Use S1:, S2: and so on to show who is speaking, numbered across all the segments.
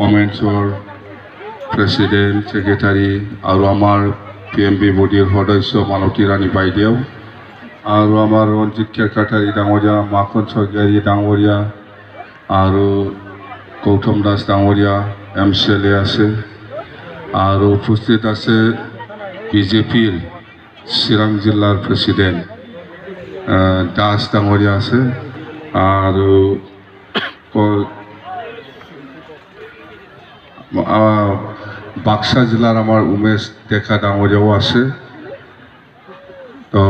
S1: ওমেন্সৰ president secretary আৰু আমাৰ PMB বডিৰ সদস্য মালতী ৰাণী বাইদেউ আৰু আমাৰ ৰঞ্জিত কেৰকাটাৰী ডাঙৰীয়া, মাখন স্বৰ্গীয়াৰী ডাঙৰীয়া আৰু গৌতম দাস ডাঙৰীয়া MCLA আছে আৰু উপস্থিত আছে BJPৰ চিৰাং জিলাৰ প্ৰেচিডেণ্ট দাস ডাঙৰীয়া আছে আৰু বাক্সা জিলাৰ আমাৰ উমেশ ডেকা ডাঙৰীয়াও আছে। তো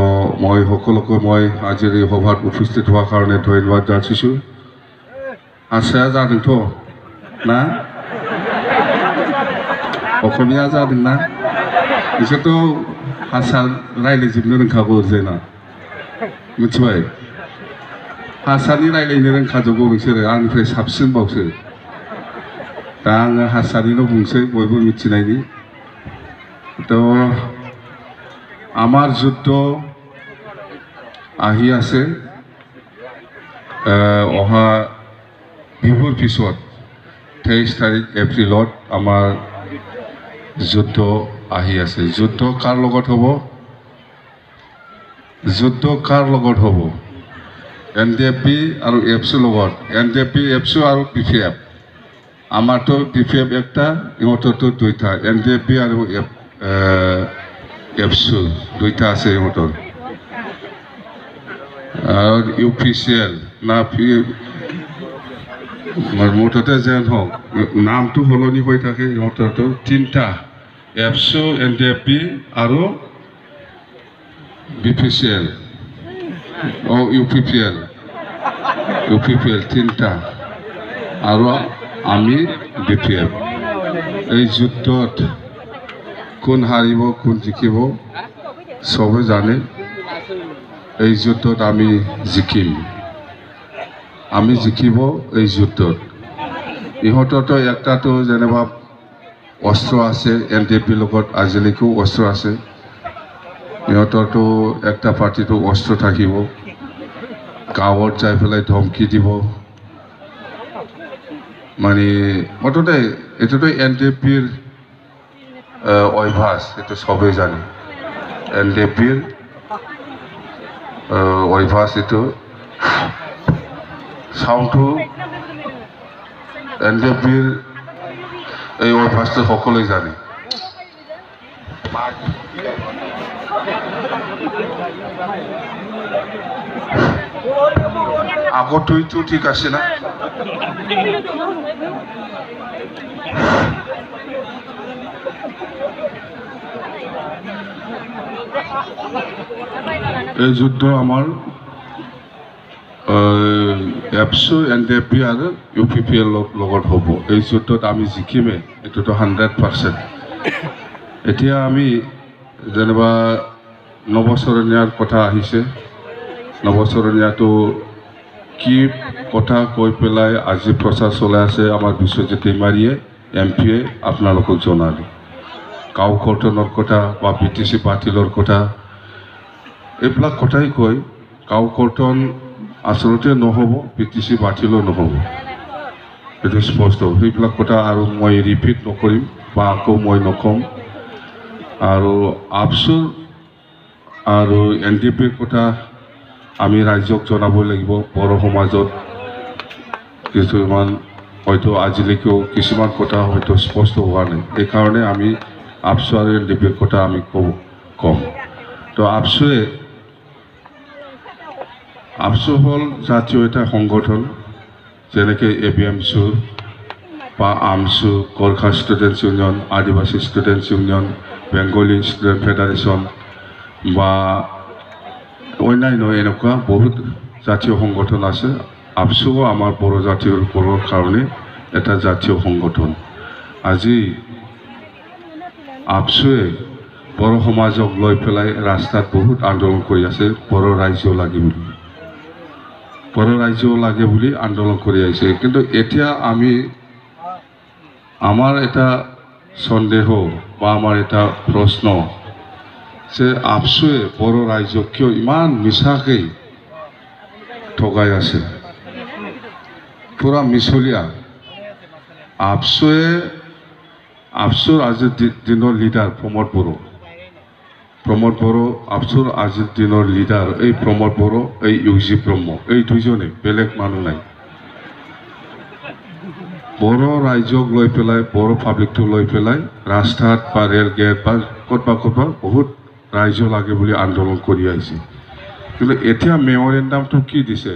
S1: মই সকলোকে মই আজিৰ এই সভাত উপস্থিত হোৱাৰ কাৰণে ধন্যবাদ যাচিছোঁ। হাৰसाया जादोंथ' ना অসমীয়া जादों ना बिसोरथ' हारसा रायज्लायजोबनो रोंखागौ जेना मिथिबाय हारसानि रायज्लायनो रोंखाजोबगौ नोंसोरो आंनिफ्राय साबसिनबावसो। दा आङो हारसानिल' बुंसै बयबो मिथिनायनि। তো আমাৰ যুদ্ধ আহি আছে অহা বিহুৰ পিছত 23 তাৰিখ এপ্ৰিলত আমাৰ যুদ্ধ আহি আছে। যুদ্ধ কাৰ লগত হ'ব? যুদ্ধ কাৰ লগত হ'ব? NDFB আৰু ABSU লগত। NDFB, ABSU আৰু BPF। আমাৰতো BPF একটা, ইহঁতৰতো দুইটা। NDFB আৰু ABSU দুইটা আছে ইহঁতৰ। আৰু UPCL না মুঠতে যেন হওক নামটো সলনি হৈ থাকে ইহঁতৰতো তিনিটা ABSU, NDFB আৰু BPCL UPPL তিনিটা আৰু আমি BPF। এই যুদ্ধত কোন হাৰিব কোন জিকিব চবে জানে। এই যুদ্ধত আমি জিকিম, আমি জিকিব এই যুদ্ধত। ইহঁতৰতো একটাতো যেনিবা অস্ত্ৰ আছে, NDFB লগত আজিলৈকেও অস্ত্ৰ আছে। ইহঁতৰতো একটা পাৰ্টিটো অস্ত্ৰ থাকিব, গাঁৱত যাই পেলাই ধমকি দিব। মানে মুঠতে এইটোতো NDFBৰ অভ্যাস, এইটো চবেই জানে। NDFBৰ অভ্যাস এইটো চাউণ্ডটো NDFBৰ এই অভ্যাসটো সকলোৱে জানে। আগতটো ঠিক আছে না? এই যুদ্ধ আমাৰ ABSU, NDFB আৰু UPPL লগত হ'ব। এই যুদ্ধত আমি জিকিমে, এইটোতো 100%। এতিয়া আমি যেনিবা নৱচৰণীয়াৰ কথা আহিছে। নৱচৰণীয়াটো কি কথা কৈ পেলাই আজি প্ৰচাৰ চলাই আছে আমাৰ বিশ্বজিৎ দৈমাৰীয়ে MP-য়ে আপোনালোকক জনালে। গাঁও কৰ্তনৰ কথা বা BTC বাতিলৰ কথা এইবিলাক কথাই কয়। গাঁও কৰ্তন আচলতে নহ'ব, BTC বাতিলো নহ'ব, এইটো স্পষ্ট। সেইবিলাক কথা আৰু মই ৰিপিট নকৰিম বা আকৌ মই নক'ম। আৰু ABSU আৰু NDFBৰ কথা আমি ৰাইজক জনাব লাগিব। বড়ো সমাজত কিছুমান হয়তো আজিলৈকেও কিছুমান কথা হয়তো স্পষ্ট হোৱা নাই। সেইকাৰণে আমি ABSU আৰু NDFBৰ কথা আমি কম। তো ABSU হ'ল জাতীয় এটা সংগঠন, যেনেকৈ ABMSU বা AMSU, গোৰ্খা ষ্টুডেণ্টছ ইউনিয়ন, আদিবাসী students union, Bengali student federation বা অন্যান্য এনেকুৱা বহুত জাতীয় সংগঠন আছে। ABSUও আমাৰ বড়ো জাতিৰ কাৰণে এটা জাতীয় সংগঠন। আজি ABSUৱে বড়ো সমাজক লৈ পেলাই ৰাস্তাত বহুত আন্দোলন কৰি আছে। বড়ো ৰাইজও লাগে বুলি, বড়ো ৰাইজও লাগে বুলি আন্দোলন কৰি আহিছে। কিন্তু এতিয়া আমাৰ এটা সন্দেহ বা আমাৰ এটা প্ৰশ্ন যে ABSUৱে বড়ো ৰাইজক কিয় ইমান মিছাকৈ ঠগাই আছে, পুৰা মিছলীয়া। আপসুৰ আজিৰ দিনৰ লিডাৰ প্ৰমোদ বড়ো আপসুৰ আজিৰ দিনৰ লিডাৰ এই প্ৰমোদ বড়ো এই ইউজি ব্ৰহ্ম এই দুইজনে বেলেগ মানুহ নাই বড়ো ৰাইজক লৈ পেলাই বড়ো পাব্লিকটো লৈ পেলাই ৰাস্তাত বা ৰেল গেট বা ক'তবা বহুত ৰাইজ লাগে বুলি আন্দোলন কৰি আহিছে কিন্তু এতিয়া মেমৰেণ্ডামটো কি দিছে